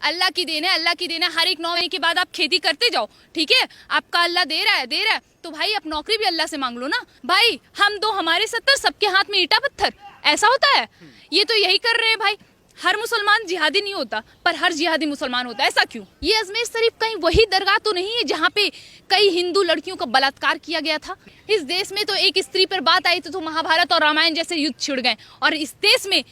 अल्लाह की देन है, अल्लाह की देन है। हर एक 9 महीने के बाद आप खेती करते जाओ, ठीक है। आपका अल्लाह दे रहा है तो भाई आप नौकरी भी अल्लाह से मांग लो ना भाई। हम दो हमारे 70, सबके हाथ में ईंटा पत्थर, ऐसा होता है? ये तो यही कर रहे हैं भाई। हर मुसलमान जिहादी नहीं होता, पर हर जिहादी मुसलमान होता है। ऐसा क्यों? ये अजमेर शरीफ कहीं वही दरगाह तो नहीं है जहाँ पे कई हिंदू लड़कियों का बलात्कार किया गया था? इस देश में तो एक स्त्री पर बात आई तो महाभारत और रामायण जैसे युद्ध छिड़ गए, और इस देश में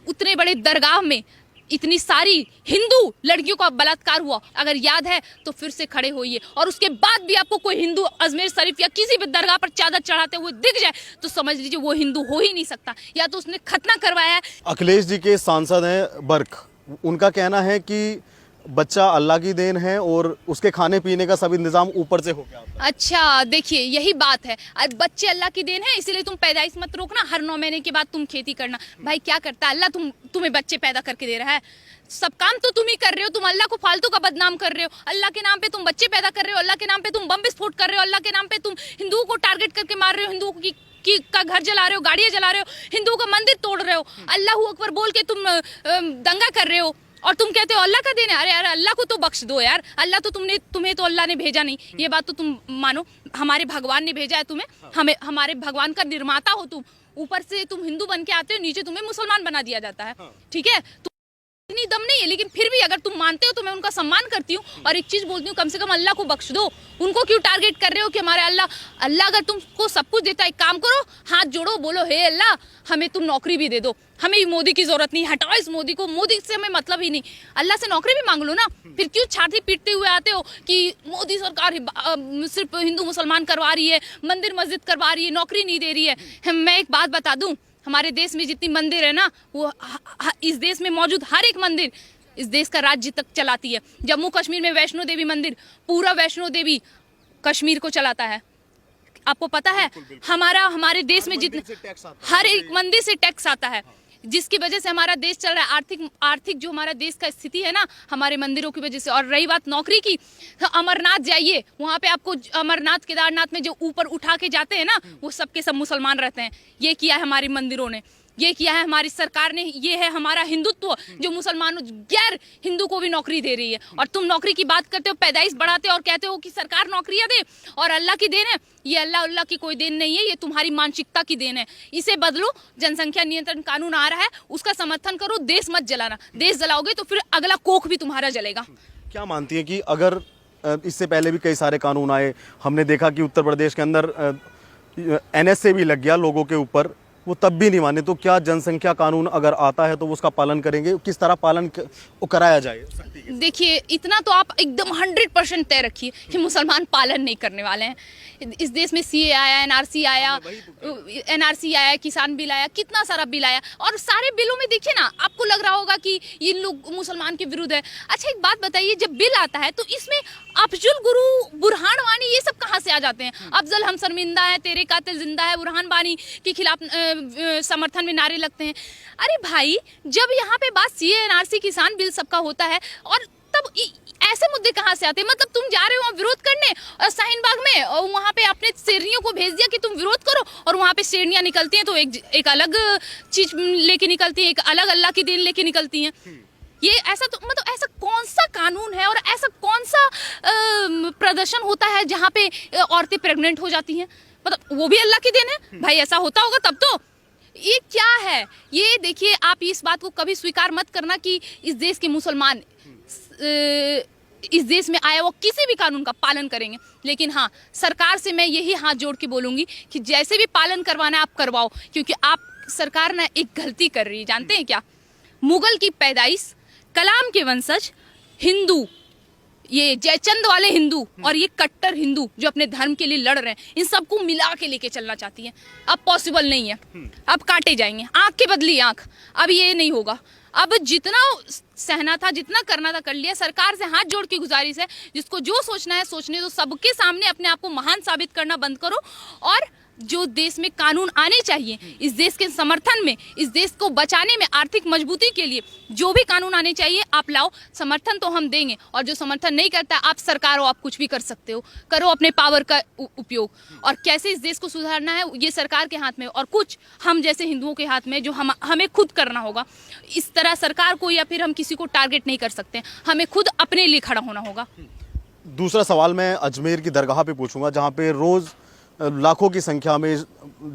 उतने बड़े दरगाह में इतनी सारी हिंदू लड़कियों का बलात्कार हुआ। अगर याद है तो फिर से खड़े होइए, और उसके बाद भी आपको कोई हिंदू अजमेर शरीफ या किसी भी दरगाह पर चादर चढ़ाते हुए दिख जाए तो समझ लीजिए वो हिंदू हो ही नहीं सकता, या तो उसने खतना करवाया है। अखिलेश जी के सांसद हैं बर्क, उनका कहना है कि बच्चा अल्लाह की देन है और उसके खाने पीने का सब इंतजाम ऊपर से हो गया। अच्छा देखिए, यही बात है। आज बच्चे अल्लाह की देन है, इसीलिए तुम पैदाइश मत रोकना, हर 9 महीने के बाद तुम खेती करना। भाई क्या करता है अल्लाह? तुम्हें बच्चे पैदा करके दे रहा है, सब काम तो तुम ही कर रहे हो। तुम अल्लाह को फालतू का बदनाम कर रहे हो। अल्लाह के नाम पे तुम बच्चे पैदा कर रहे हो, अल्लाह के नाम पे तुम बम विस्फोट कर रहे हो, अल्लाह के नाम पे तुम हिंदुओं को टारगेट करके मार रहे हो, हिंदुओं का घर जला रहे हो, गाड़ियां जला रहे हो, हिंदुओं का मंदिर तोड़ रहे हो, अल्लाह अकबर बोल के तुम दंगा कर रहे हो, और तुम कहते हो अल्लाह का देन है। अरे यार अल्लाह को तो बख्श दो यार। अल्लाह तो तुम्हें तो अल्लाह ने भेजा नहीं, ये बात तो तुम मानो। हमारे भगवान ने भेजा है तुम्हें, हमारे भगवान का निर्माता हो तुम। ऊपर से तुम हिंदू बन के आते हो, नीचे तुम्हें मुसलमान बना दिया जाता है, ठीक है। इतनी दम नहीं है, लेकिन फिर भी अगर तुम मानते हो तो मैं उनका सम्मान करती हूँ। और एक चीज बोलती हूँ, कम से कम अल्लाह को बख्श दो। उनको क्यों टारगेट कर रहे हो कि हमारे अल्लाह अगर तुमको सब कुछ देता है, एक काम करो, हाथ जोड़ो, बोलो हे अल्लाह हमें तुम नौकरी भी दे दो, हमें मोदी की जरूरत नहीं, हटाओ इस मोदी को, मोदी से हमें मतलब ही नहीं। अल्लाह से नौकरी भी मांग लो ना। फिर क्यों छाती पीटते हुए आते हो कि मोदी सरकार सिर्फ हिंदू मुसलमान करवा रही है, मंदिर मस्जिद करवा रही है, नौकरी नहीं दे रही है। मैं एक बात बता दूं, हमारे देश में जितनी मंदिर है ना, वो इस देश में मौजूद हर एक मंदिर इस देश का राज्य तक चलाती है। जम्मू कश्मीर में वैष्णो देवी मंदिर, पूरा वैष्णो देवी कश्मीर को चलाता है। आपको पता है हमारे देश में जितने हर एक मंदिर से टैक्स आता है, जिसकी वजह से हमारा देश चल रहा है। आर्थिक जो हमारा देश का स्थिति है ना, हमारे मंदिरों की वजह से। और रही बात नौकरी की, तो अमरनाथ जाइए, वहाँ पे आपको अमरनाथ केदारनाथ में जो ऊपर उठा के जाते हैं ना, वो सबके सब मुसलमान रहते हैं। ये किया है हमारे मंदिरों ने, ये किया है हमारी सरकार ने। ये है हमारा हिंदुत्व, जो मुसलमानों गैर हिंदू को भी नौकरी दे रही है। और तुम नौकरी की बात करते हो, पैदाइश बढ़ाते हो और कहते हो कि सरकार नौकरियां दे और अल्लाह की देन है। ये अल्लाह की कोई देन नहीं है, ये तुम्हारी मानसिकता की देन है। इसे बदलो। जनसंख्या नियंत्रण कानून आ रहा है, उसका समर्थन करो। देश मत जलाना, देश जलाओगे तो फिर अगला कोख भी तुम्हारा जलेगा। क्या मानती है कि अगर इससे पहले भी कई सारे कानून आए, हमने देखा कि उत्तर प्रदेश के अंदर NSA भी लग गया लोगों के ऊपर, वो तब भी नहीं माने, तो क्या जनसंख्या कानून अगर आता है तो वो उसका पालन करेंगे? किस तरह पालन कराया जाए? देखिए, इतना तो आप एकदम 100% तय रखिए कि मुसलमान पालन नहीं करने वाले हैं। इस देश में CA आया, NRC आया, किसान बिल आया, कितना सारा बिल आया, और सारे बिलों में देखिए ना, आपको लग रहा होगा कि ये लोग मुसलमान के विरुद्ध है। अच्छा एक बात बताइए, जब बिल आता है तो इसमें अफजुल गुरु, बुरहान वानी, ये सब कहाँ से आ जाते हैं? अफजल हम शर्मिंदा है, तेरे कातिल जिंदा है, बुरहान वानी के खिलाफ समर्थन में नारे लगते हैं। अरे भाई, जब यहाँ पे बात CA NRC किसान बिल सबका होता है, और तब ऐसे मुद्दे कहाँ से आते हैं? मतलब तुम जा रहे हो विरोध करने और शाहीन बाग में, और वहाँ पे अपने शेरनियों को भेज दिया कि तुम विरोध करो, और वहाँ पे शेरनियाँ निकलती हैं तो एक अलग चीज लेके निकलती है, एक अलग अल्लाह की देन लेके निकलती हैं। ये ऐसा तो मतलब ऐसा कौन सा कानून है और ऐसा कौन सा प्रदर्शन होता है जहाँ पे औरतें प्रेग्नेंट हो जाती हैं? मतलब वो भी अल्लाह की देन है भाई? ऐसा होता होगा तब तो। ये क्या है? ये देखिए, आप इस बात को कभी स्वीकार मत करना कि इस देश के मुसलमान इस देश में आया वो किसी भी कानून का पालन करेंगे। लेकिन हाँ, सरकार से मैं यही हाथ जोड़ के बोलूंगी कि जैसे भी पालन करवाना है आप करवाओ, क्योंकि आप सरकार ना एक गलती कर रही है। जानते हैं क्या? मुगल की पैदाइश, कलाम के वंशज, हिंदू, ये जयचंद वाले हिंदू और ये कट्टर हिंदू जो अपने धर्म के लिए लड़ रहे हैं, इन सबको मिला के लेके चलना चाहती है। अब पॉसिबल नहीं है, अब काटे जाएंगे, आंख के बदली आंख। अब ये नहीं होगा। अब जितना सहना था, जितना करना था कर लिया। सरकार से हाथ जोड़ की गुजारिश है, जिसको जो सोचना है सोचने दो। सबके सामने अपने आप को महान साबित करना बंद करो और जो देश में कानून आने चाहिए, इस देश के समर्थन में, इस देश को बचाने में, आर्थिक मजबूती के लिए जो भी कानून आने चाहिए आप लाओ, समर्थन तो हम देंगे। और जो समर्थन नहीं करता, आप सरकार हो, आप कुछ भी कर सकते हो, करो अपने पावर का उपयोग। और कैसे इस देश को सुधारना है ये सरकार के हाथ में, और कुछ हम जैसे हिंदुओं के हाथ में, जो हमें खुद करना होगा। इस तरह सरकार को या फिर हम किसी को टारगेट नहीं कर सकते, हमें खुद अपने लिए खड़ा होना होगा। दूसरा सवाल मैं अजमेर की दरगाह पे पूछूंगा, जहाँ पे रोज़ लाखों की संख्या में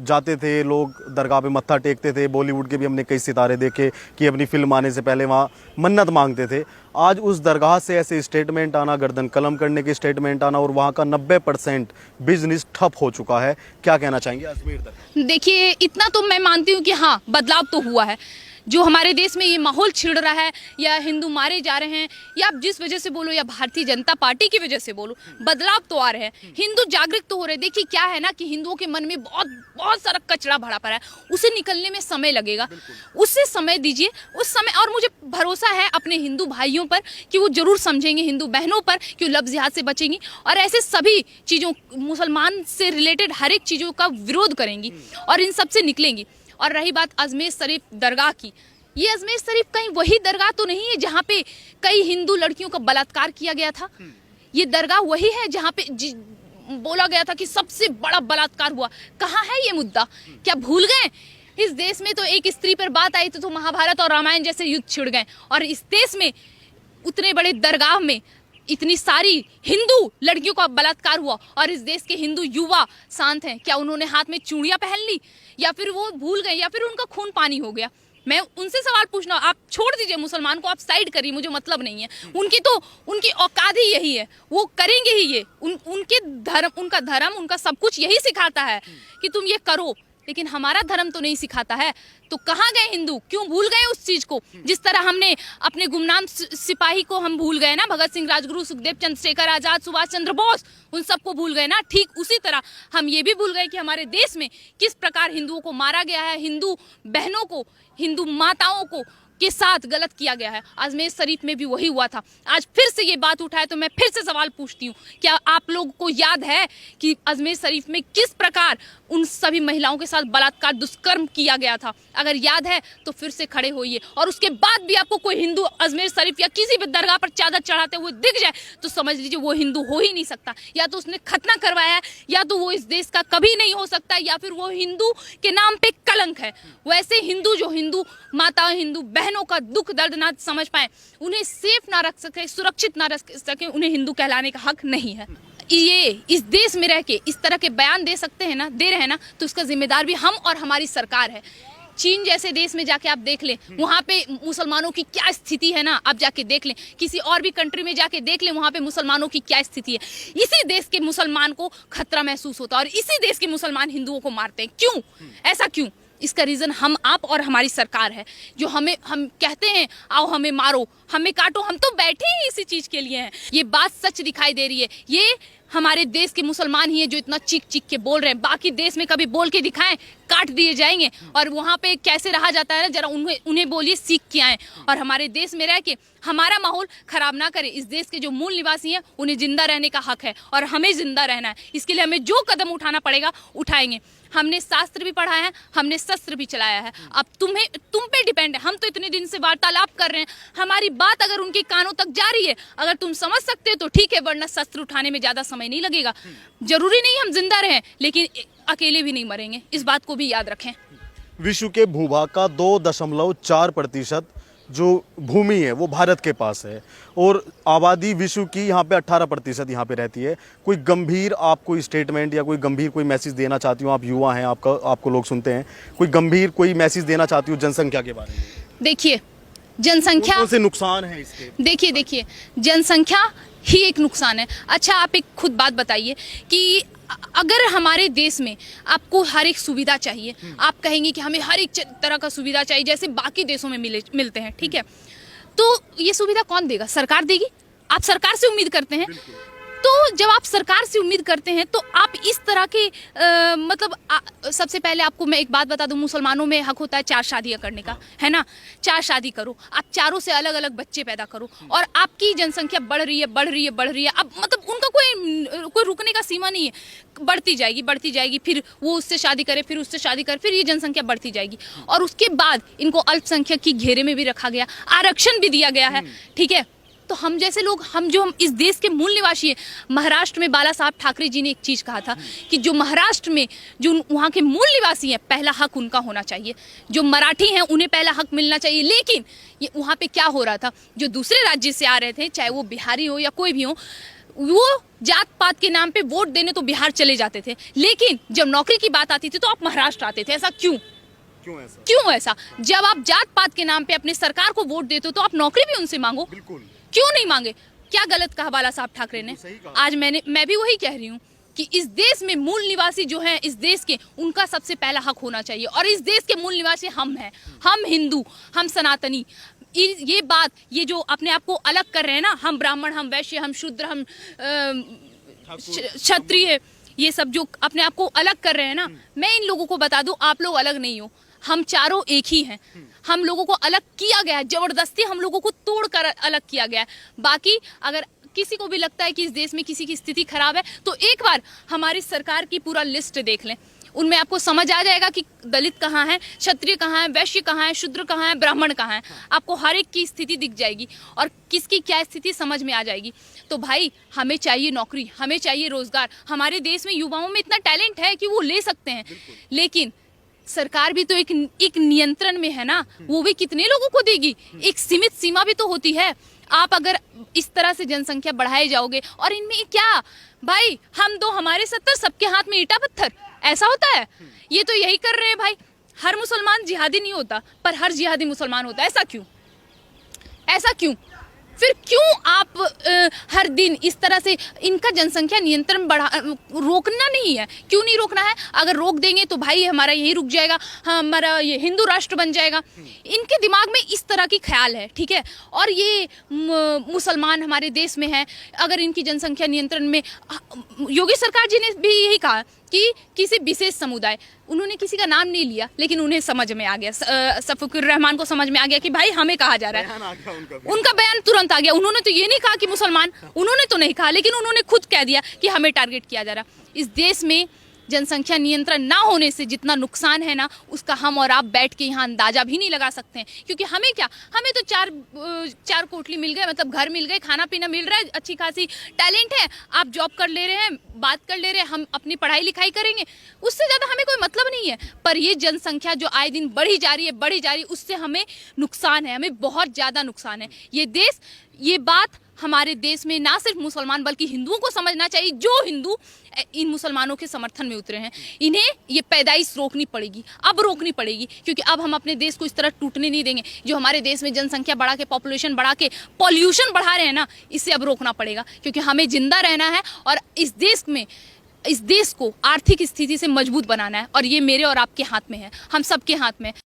जाते थे लोग, दरगाह पे मत्था टेकते थे। बॉलीवुड के भी हमने कई सितारे देखे कि अपनी फिल्म आने से पहले वहाँ मन्नत मांगते थे। आज उस दरगाह से ऐसे स्टेटमेंट आना, गर्दन कलम करने के स्टेटमेंट आना, और वहाँ का 90% बिजनेस ठप हो चुका है। क्या कहना चाहेंगे अजमेर दरगाह? देखिए, इतना तो मैं मानती हूँ कि हाँ, बदलाव तो हुआ है। जो हमारे देश में ये माहौल छिड़ रहा है, या हिंदू मारे जा रहे हैं, या आप जिस वजह से बोलो, या भारतीय जनता पार्टी की वजह से बोलो, बदलाव तो आ रहे हैं, हिंदू जागृत तो हो रहे हैं। देखिए क्या है ना कि हिंदुओं के मन में बहुत सारा कचरा भरा पड़ा है, उसे निकलने में समय लगेगा, उससे समय दीजिए, उस समय। और मुझे भरोसा है अपने हिंदू भाइयों पर कि वो जरूर समझेंगे, हिंदू बहनों पर कि वो लफ्ज़ जिहाद से बचेंगी, और ऐसे सभी चीज़ों, मुसलमान से रिलेटेड हर एक चीज़ों का विरोध करेंगी और इन सब से निकलेंगी। और रही बात अजमेर शरीफ दरगाह की, ये अजमेर शरीफ कहीं वही दरगाह तो नहीं है जहाँ पे कई हिंदू लड़कियों का बलात्कार किया गया था। ये दरगाह वही है जहाँ पे बोला गया था कि सबसे बड़ा बलात्कार हुआ। कहाँ है ये मुद्दा? क्या भूल गए? इस देश में तो एक स्त्री पर बात आई तो महाभारत और रामायण जैसे युद्ध छिड़ गए, और इस देश में उतने बड़े दरगाह में इतनी सारी हिंदू लड़कियों का बलात्कार हुआ, और इस देश के हिंदू युवा शांत हैं। क्या उन्होंने हाथ में चूड़ियां पहन ली, या फिर वो भूल गए, या फिर उनका खून पानी हो गया? मैं उनसे सवाल पूछना, आप छोड़ दीजिए मुसलमान को, आप साइड करिए, मुझे मतलब नहीं है। उनकी औकात ही यही है, वो करेंगे ही ये। उनका धर्म, उनका सब कुछ यही सिखाता है कि तुम ये करो, लेकिन हमारा धर्म तो नहीं सिखाता है। तो कहाँ गए हिंदू? क्यों भूल गए उस चीज को? जिस तरह हमने अपने गुमनाम सिपाही को हम भूल गए ना, भगत सिंह, राजगुरु, सुखदेव, चंद्रशेखर आजाद, सुभाष चंद्र बोस, उन सबको भूल गए ना। ठीक उसी तरह हम ये भी भूल गए कि हमारे देश में किस प्रकार हिंदुओं को मारा गया है, हिंदू बहनों को, हिंदू माताओं को के साथ गलत किया गया है। अजमेर शरीफ में भी वही हुआ था। आज फिर से ये बात उठाए तो मैं फिर से सवाल पूछती हूँ, क्या आप लोगों को याद है कि अजमेर शरीफ में किस प्रकार उन सभी महिलाओं के साथ बलात्कार, दुष्कर्म किया गया था? अगर याद है तो फिर से खड़े होइए, और उसके बाद भी आपको कोई हिंदू अजमेर शरीफ या किसी भी दरगाह पर चादर चढ़ाते हुए दिख जाए तो समझ लीजिए वो हिंदू हो ही नहीं सकता। या तो उसने खतना करवाया है, या तो वो इस देश का कभी नहीं हो सकता, या फिर वो हिंदू के नाम पे कलंक है। वैसे हिंदू जो हिंदू माताओं, हिंदू बहनों का दुख दर्द ना समझ पाए, उन्हें सेफ ना रख सके, सुरक्षित ना रख सके, उन्हें हिंदू कहलाने का हक नहीं है। ये इस देश में रह के इस तरह के बयान दे सकते हैं ना, दे रहे हैं ना, तो उसका जिम्मेदार भी हम और हमारी सरकार है। चीन जैसे देश में जाके आप देख लें, वहाँ पे मुसलमानों की क्या स्थिति है ना, आप जाके देख लें। किसी और भी कंट्री में जाके देख लें, वहाँ पे मुसलमानों की क्या स्थिति है। इसी देश के मुसलमान को खतरा महसूस होता है, और इसी देश के मुसलमान हिंदुओं को मारते हैं। क्यों? ऐसा क्यों? इसका रीज़न हम, आप और हमारी सरकार है, जो हम कहते हैं आओ हमें मारो, हमें काटो। हम तो बैठे ही इसी चीज़ के लिए हैं। ये बात सच दिखाई दे रही है। ये हमारे देश के मुसलमान ही है जो इतना चीख चीख के बोल रहे हैं। बाकी देश में कभी बोल के दिखाएं, काट दिए जाएंगे। और वहाँ पे कैसे रहा जाता है ना, जरा उन्हें बोलिए, सीख के आएँ, और हमारे देश में रह के हमारा माहौल खराब ना करें। इस देश के जो मूल निवासी हैं उन्हें जिंदा रहने का हक है, और हमें जिंदा रहना है। इसके लिए हमें जो कदम उठाना पड़ेगा उठाएंगे। हमने शास्त्र भी पढ़ा है, हमने शस्त्र भी चलाया है। अब तुम पे डिपेंड है। हम तो इतने दिन से वार्तालाप कर रहे हैं, हमारी बात अगर उनके कानों तक जा रही है, अगर तुम समझ सकते हो तो ठीक है, वरना शस्त्र उठाने में ज्यादा समय नहीं लगेगा। जरूरी नहीं हम जिंदा रहें, लेकिन अकेले भी नहीं मरेंगे, इस बात को भी याद रखें। विश्व के भूभाग का 2.4% जो भूमि है वो भारत के पास है, और आबादी विश्व की यहाँ पे 18% यहाँ पे रहती है। कोई गंभीर आप कोई स्टेटमेंट या कोई गंभीर कोई मैसेज देना चाहती हूँ? आप युवा हैं, आपको लोग सुनते हैं, कोई गंभीर कोई मैसेज देना चाहती हूँ जनसंख्या के बारे में? देखिए, जनसंख्या से नुकसान है इसके। देखिए, जनसंख्या ही एक नुकसान है। अच्छा, आप एक खुद बात बताइए कि अगर हमारे देश में आपको हर एक सुविधा चाहिए, आप कहेंगे कि हमें हर एक तरह का सुविधा चाहिए जैसे बाकी देशों में मिलते हैं, ठीक है, तो ये सुविधा कौन देगा? सरकार देगी। आप सरकार से उम्मीद करते हैं, तो जब आप सरकार से उम्मीद करते हैं तो आप इस तरह के सबसे पहले आपको मैं एक बात बता दूं, मुसलमानों में हक होता है 4 शादियां करने का, है ना। 4 शादी करो, आप चारों से अलग अलग बच्चे पैदा करो, और आपकी जनसंख्या बढ़ रही है बढ़ रही है बढ़ रही है। अब मतलब उनका कोई रुकने का सीमा नहीं है, बढ़ती जाएगी, फिर वो उससे शादी करे, फिर उससे शादी करे, फिर ये जनसंख्या बढ़ती जाएगी। और उसके बाद इनको अल्पसंख्यक की घेरे में भी रखा गया, आरक्षण भी दिया गया है, ठीक है। तो हम जैसे लोग, हम इस देश के मूल निवासी हैं। महाराष्ट्र में बाला साहब ठाकरे जी ने एक चीज कहा था कि जो महाराष्ट्र में जो वहाँ के मूल निवासी हैं, पहला हक उनका होना चाहिए। जो मराठी हैं उन्हें पहला हक मिलना चाहिए। लेकिन ये वहाँ पे क्या हो रहा था, जो दूसरे राज्य से आ रहे थे, चाहे वो बिहारी हो या कोई भी हो, वो जात पात के नाम पे वोट देने तो बिहार चले जाते थे, लेकिन जब नौकरी की बात आती थी तो आप महाराष्ट्र आते थे। ऐसा क्यों ऐसा? जब आप जात पात के नाम पे अपनी सरकार को वोट देते हो तो आप नौकरी भी उनसे मांगो, क्यों नहीं मांगे? क्या गलत कहा बाला साहब ठाकरे ने? आज मैं भी वही कह रही हूँ कि इस देश में मूल निवासी जो हैं इस देश के, उनका सबसे पहला हक होना चाहिए। और इस देश के मूल निवासी हम हैं, हम हिंदू, हम सनातनी। ये बात, ये जो अपने आप को अलग कर रहे हैं ना, हम ब्राह्मण, हम वैश्य, हम शूद्र, हम क्षत्रिय, ये सब जो अपने आप को अलग कर रहे हैं ना, मैं इन लोगों को बता दूं, आप लोग अलग नहीं हो, हम चारों एक ही हैं। हम लोगों को अलग किया गया है, जबरदस्ती हम लोगों को तोड़कर अलग किया गया है। बाकी अगर किसी को भी लगता है कि इस देश में किसी की स्थिति खराब है तो एक बार हमारी सरकार की पूरा लिस्ट देख लें, उनमें आपको समझ आ जाएगा कि दलित कहाँ है, क्षत्रिय कहाँ है, वैश्य कहाँ है, शूद्र कहाँ है, ब्राह्मण कहाँ है। आपको हर एक की स्थिति दिख जाएगी और किसकी क्या स्थिति समझ में आ जाएगी। तो भाई, हमें चाहिए नौकरी, हमें चाहिए रोजगार। हमारे देश में युवाओं में इतना टैलेंट है कि वो ले सकते हैं, लेकिन सरकार भी तो एक नियंत्रण में है ना, वो भी कितने लोगों को देगी? एक सीमित सीमा भी तो होती है। आप अगर इस तरह से जनसंख्या बढ़ाए जाओगे, और इनमें क्या भाई, हम दो हमारे 70, सबके हाथ में ईटा पत्थर, ऐसा होता है? ये तो यही कर रहे हैं भाई। हर मुसलमान जिहादी नहीं होता, पर हर जिहादी मुसलमान होता है। ऐसा क्यों? फिर क्यों आप हर दिन इस तरह से इनका जनसंख्या नियंत्रण रोकना नहीं है? क्यों नहीं रोकना है? अगर रोक देंगे तो भाई हमारा यही रुक जाएगा, हमारा ये हिंदू राष्ट्र बन जाएगा। इनके दिमाग में इस तरह की ख्याल है, ठीक है। और ये मुसलमान हमारे देश में है, अगर इनकी जनसंख्या नियंत्रण में, योगी सरकार जी ने भी यही कहा कि किसी विशेष समुदाय, उन्होंने किसी का नाम नहीं लिया, लेकिन उन्हें समझ में आ गया, शफीकुर रहमान को समझ में आ गया कि भाई हमें कहा जा रहा है। उनका बयान तुरंत आ गया। उन्होंने तो ये नहीं कहा कि मुसलमान, उन्होंने तो नहीं कहा, लेकिन उन्होंने खुद कह दिया कि हमें टारगेट किया जा रहा। इस देश में जनसंख्या नियंत्रण ना होने से जितना नुकसान है ना, उसका हम और आप बैठ के यहाँ अंदाजा भी नहीं लगा सकते हैं। क्योंकि हमें क्या, हमें तो चार कोठली मिल गए, मतलब घर मिल गए, खाना पीना मिल रहा है, अच्छी खासी टैलेंट है, आप जॉब कर ले रहे हैं, बात कर ले रहे हैं, हम अपनी पढ़ाई लिखाई करेंगे, उससे ज़्यादा हमें कोई मतलब नहीं है। पर ये जनसंख्या जो आए दिन बढ़ी जा रही है, उससे हमें नुकसान है, हमें बहुत ज़्यादा नुकसान है। ये बात हमारे देश में ना सिर्फ मुसलमान बल्कि हिंदुओं को समझना चाहिए, जो हिंदू इन मुसलमानों के समर्थन में उतरे हैं। इन्हें ये पैदाइश रोकनी पड़ेगी, अब रोकनी पड़ेगी, क्योंकि अब हम अपने देश को इस तरह टूटने नहीं देंगे। जो हमारे देश में जनसंख्या बढ़ा के, पॉपुलेशन बढ़ा के, पॉल्यूशन बढ़ा रहे हैं ना, इसे अब रोकना पड़ेगा, क्योंकि हमें जिंदा रहना है और इस देश को आर्थिक स्थिति से मजबूत बनाना है। और ये मेरे और आपके हाथ में है, हम सबके हाथ में।